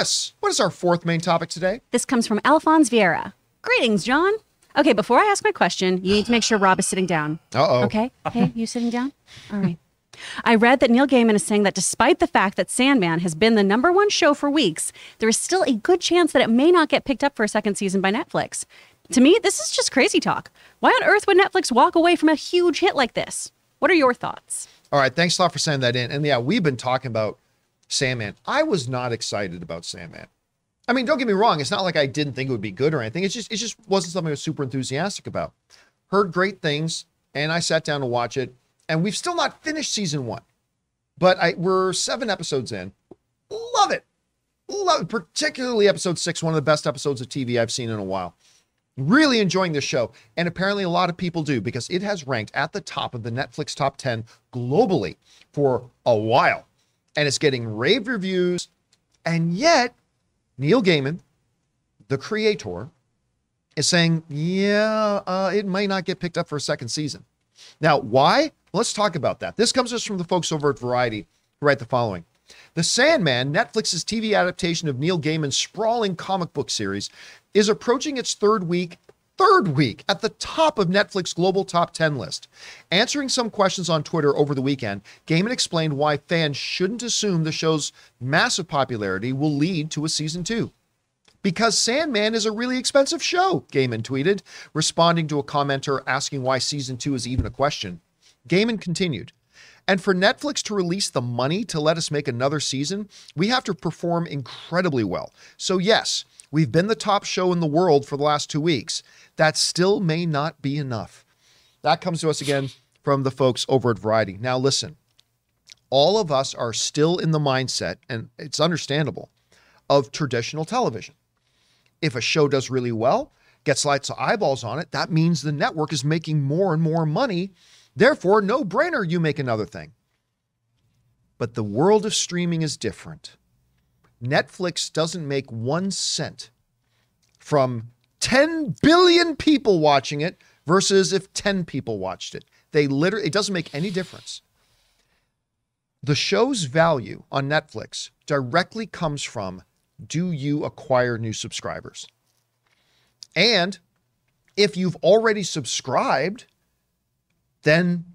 Chris, what is our fourth main topic today? This comes from Alfons Viera. Greetings, John. Okay, before I ask my question, you need to make sure Rob is sitting down. Uh-oh. Okay? Hey, you sitting down? All right. I read that Neil Gaiman is saying that despite the fact that Sandman has been the #1 show for weeks, there is still a good chance that it may not get picked up for a second season by Netflix. To me, this is just crazy talk. Why on earth would Netflix walk away from a huge hit like this? What are your thoughts? All right, thanks a lot for sending that in. And yeah, we've been talking about Sandman. I was not excited about Sandman. I mean, don't get me wrong. It's not like I didn't think it would be good or anything. It just wasn't something I was super enthusiastic about. Heard great things, and I sat down to watch it. And we've still not finished season 1, but we're 7 episodes in. Love it. Love it. Particularly episode 6, one of the best episodes of TV I've seen in a while. Really enjoying this show. And apparently a lot of people do, because it has ranked at the top of the Netflix top 10 globally for a while. And it's getting rave reviews. And yet Neil Gaiman, the creator, is saying, yeah, it might not get picked up for a second season. Now, why? Let's talk about that. This comes to us from the folks over at Variety, who write the following. The Sandman, Netflix's TV adaptation of Neil Gaiman's sprawling comic book series, is approaching its third week at the top of Netflix global top 10 list. Answering some questions on Twitter over the weekend, Gaiman explained why fans shouldn't assume the show's massive popularity will lead to a season 2. Because Sandman is a really expensive show, Gaiman tweeted, responding to a commenter asking why season 2 is even a question. Gaiman continued, and for Netflix to release the money to let us make another season, we have to perform incredibly well. So yes, we've been the top show in the world for the last 2 weeks. That still may not be enough. That comes to us again from the folks over at Variety. Now listen, all of us are still in the mindset, and it's understandable, of traditional television. If a show does really well, gets lots of eyeballs on it, that means the network is making more and more money. Therefore, no brainer, you make another thing. But the world of streaming is different. Netflix doesn't make 1 cent from 10 billion people watching it versus if 10 people watched it. It doesn't make any difference. The show's value on Netflix directly comes from, do you acquire new subscribers? And if you've already subscribed, then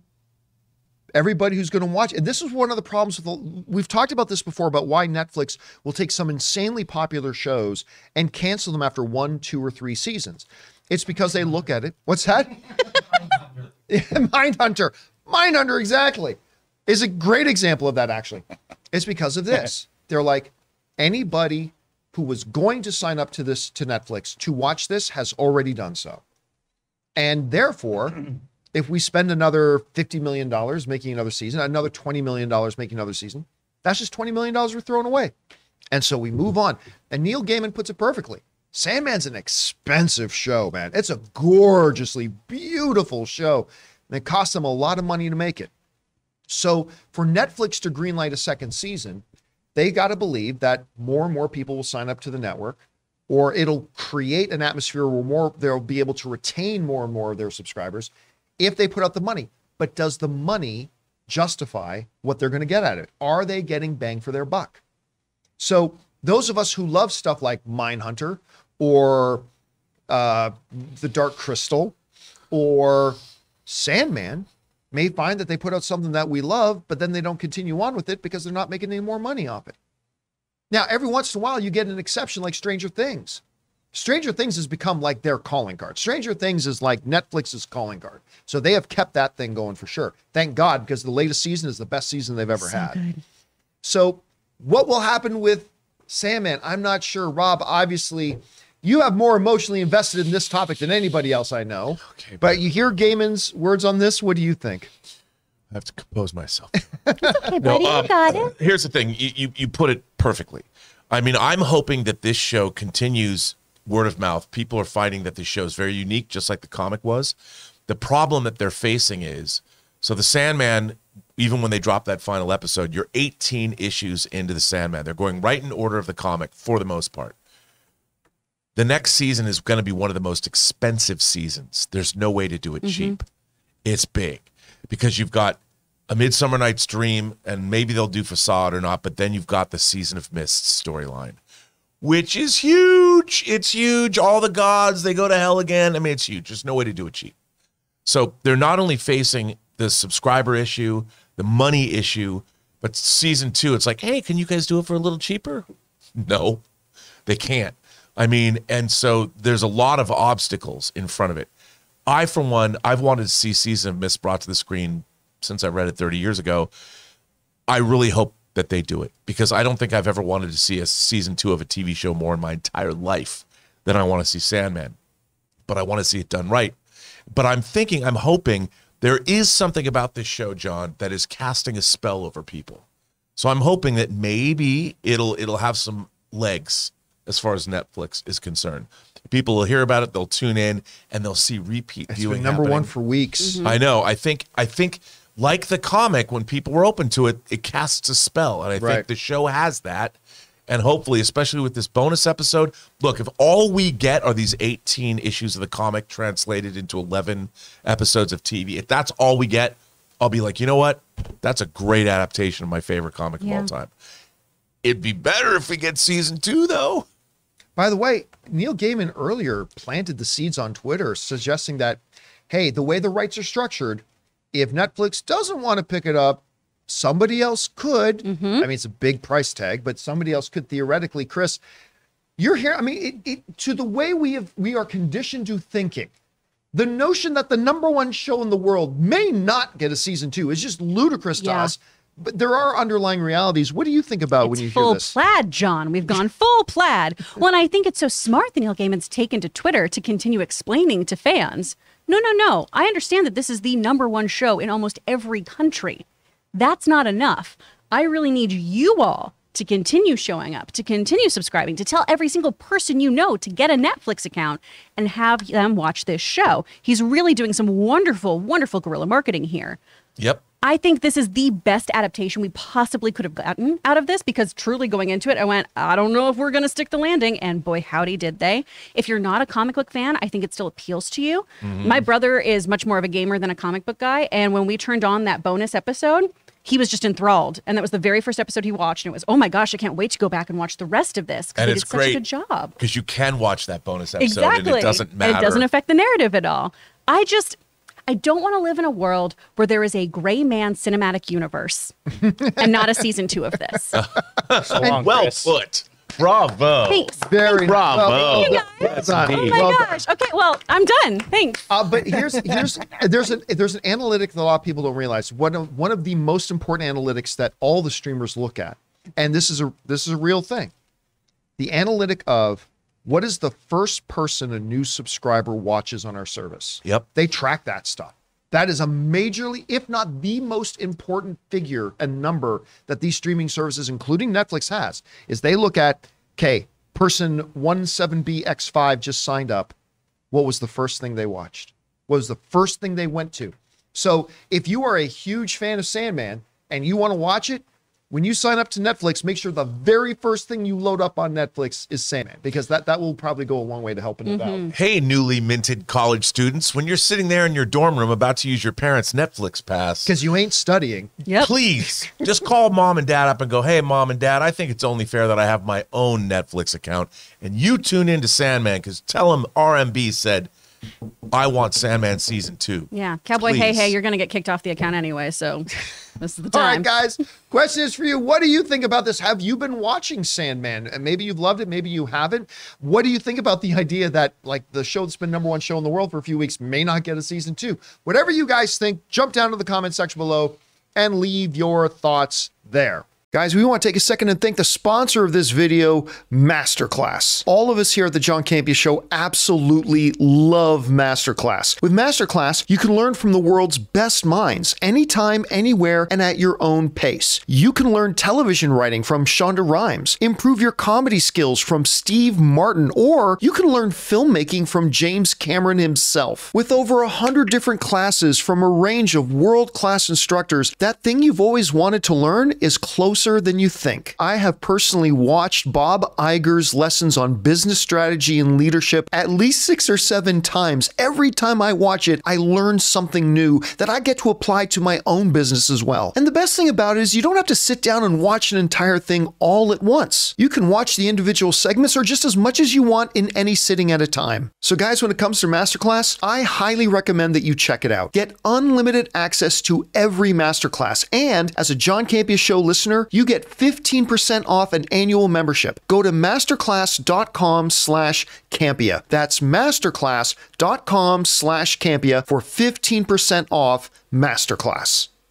everybody who's going to watch, and this is one of the problems we've talked about this before, about why Netflix will take some insanely popular shows and cancel them after 1, 2, or 3 seasons. It's because they look at it. What's that? Mindhunter. Mindhunter, exactly. Is a great example of that, actually. It's because of this. They're like, anybody who was going to sign up to Netflix to watch this has already done so. And therefore, if we spend another $50 million making another season, another $20 million making another season, that's just $20 million we're throwing away. And so we move on. And Neil Gaiman puts it perfectly. Sandman's an expensive show, man. It's a gorgeously beautiful show. And it costs them a lot of money to make it. So for Netflix to greenlight a second season, they got to believe that more and more people will sign up to the network, or it'll create an atmosphere where they'll be able to retain more and more of their subscribers if they put out the money. But does the money justify what they're going to get out of it? Are they getting bang for their buck? So those of us who love stuff like Mindhunter or The Dark Crystal or Sandman may find that they put out something that we love, but then they don't continue on with it because they're not making any more money off it. Now, every once in a while, you get an exception like Stranger Things. Stranger Things has become like their calling card. Stranger Things is like Netflix's calling card. So they have kept that thing going for sure. Thank God, because the latest season is the best season they've ever had. Good. So what will happen with Sandman? I'm not sure. Rob, obviously, you have more emotionally invested in this topic than anybody else I know. Okay, but you hear Gaiman's words on this. What do you think? I have to compose myself. Okay, buddy, you got it. Here's the thing. You put it perfectly. I mean, I'm hoping that this show continues word of mouth. People are finding that this show is very unique, just like the comic was. The problem that they're facing is, so the Sandman, even when they drop that final episode, you're 18 issues into the Sandman. They're going right in order of the comic for the most part. The next season is going to be one of the most expensive seasons. There's no way to do it cheap. It's big because you've got A Midsummer Night's Dream, and maybe they'll do Facade or not, but then you've got the Season of Mist storyline, which is huge. It's huge. All the gods, they go to hell again. I mean, it's huge. There's no way to do it cheap. So they're not only facing the subscriber issue, the money issue, but season 2, it's like, hey, can you guys do it for a little cheaper? No, they can't. I mean, and so there's a lot of obstacles in front of it. I, for one, I've wanted to see Season of Mist brought to the screen since I read it 30 years ago. I really hope that they do it, because I don't think I've ever wanted to see a season 2 of a TV show more in my entire life than I want to see Sandman. But I want to see it done right. But I'm hoping there is something about this show, John, that is casting a spell over people. So I'm hoping that maybe it'll have some legs as far as Netflix is concerned. People will hear about it, they'll tune in, and they'll see repeat viewing. Number one for weeks. I know. I think like the comic, when people were open to it, it casts a spell. And I think the show has that. And hopefully, especially with this bonus episode, look, if all we get are these 18 issues of the comic translated into 11 episodes of TV, if that's all we get, I'll be like, you know what? That's a great adaptation of my favorite comic of all time. It'd be better if we get season 2, though. By the way, Neil Gaiman earlier planted the seeds on Twitter suggesting that, hey, the way the rights are structured, if Netflix doesn't want to pick it up, somebody else could. I mean, it's a big price tag, but somebody else could theoretically. Chris, you're here. I mean, to the way we are conditioned to thinking, the notion that the number one show in the world may not get a season 2 is just ludicrous to us. But there are underlying realities. What do you think about when you hear this? Full plaid, John. We've gone full plaid. Well, and I think it's so smart that Neil Gaiman's taken to Twitter to continue explaining to fans, no. I understand that this is the number one show in almost every country. That's not enough. I really need you all to continue showing up, to continue subscribing, to tell every single person you know to get a Netflix account and have them watch this show. He's really doing some wonderful, wonderful guerrilla marketing here. Yep. I think this is the best adaptation we possibly could have gotten out of this, because truly going into it, I went, I don't know if we're going to stick the landing. And boy, howdy did they. If you're not a comic book fan, I think it still appeals to you. My brother is much more of a gamer than a comic book guy. And when we turned on that bonus episode, he was just enthralled. And that was the very first episode he watched. And it was, oh my gosh, I can't wait to go back and watch the rest of this. And it's great. Such a good job. Because you can watch that bonus episode and it doesn't matter. And it doesn't affect the narrative at all. I don't want to live in a world where there is a gray man cinematic universe and not a season 2 of this. Well put. Bravo. Thanks. Very bravo. Well, thank you guys. Oh my gosh. Okay, well, I'm done. Thanks. But there's an analytic that a lot of people don't realize. One of the most important analytics that all the streamers look at, and this is a real thing. The analytic of what is the first person a new subscriber watches on our service? Yep. They track that stuff. That is a majorly, if not the most important figure and number that these streaming services, including Netflix, has, is they look at, okay, person 17BX5 just signed up. What was the first thing they watched? What was the first thing they went to? So if you are a huge fan of Sandman and you want to watch it, when you sign up to Netflix, make sure the very first thing you load up on Netflix is Sandman, because that will probably go a long way to helping it out. Hey, newly minted college students, when you're sitting there in your dorm room about to use your parents' Netflix pass, because you ain't studying, please just call mom and dad up and go, hey, mom and dad, I think it's only fair that I have my own Netflix account, and you tune into Sandman, because tell them RMB said, I want Sandman season 2. Yeah, Cowboy, Please. hey, you're going to get kicked off the account anyway, so this is the All time. right, guys, question is for you. What do you think about this? Have you been watching Sandman? And maybe you've loved it, maybe you haven't. What do you think about the idea that, like, the show that's been number one show in the world for a few weeks may not get a season 2? Whatever you guys think, jump down to the comment section below and leave your thoughts there. Guys, we want to take a second and thank the sponsor of this video, MasterClass. All of us here at the John Campea Show absolutely love MasterClass. With MasterClass, you can learn from the world's best minds, anytime, anywhere, and at your own pace. You can learn television writing from Shonda Rhimes, improve your comedy skills from Steve Martin, or you can learn filmmaking from James Cameron himself. With over 100 different classes from a range of world-class instructors, that thing you've always wanted to learn is close closer than you think. I have personally watched Bob Iger's lessons on business strategy and leadership at least 6 or 7 times. Every time I watch it, I learn something new that I get to apply to my own business as well. And the best thing about it is you don't have to sit down and watch an entire thing all at once. You can watch the individual segments or just as much as you want in any sitting at a time. So guys, when it comes to MasterClass, I highly recommend that you check it out. Get unlimited access to every MasterClass, and as a John Campea Show listener, you get 15% off an annual membership. Go to masterclass.com/Campea. That's masterclass.com/Campea for 15% off MasterClass.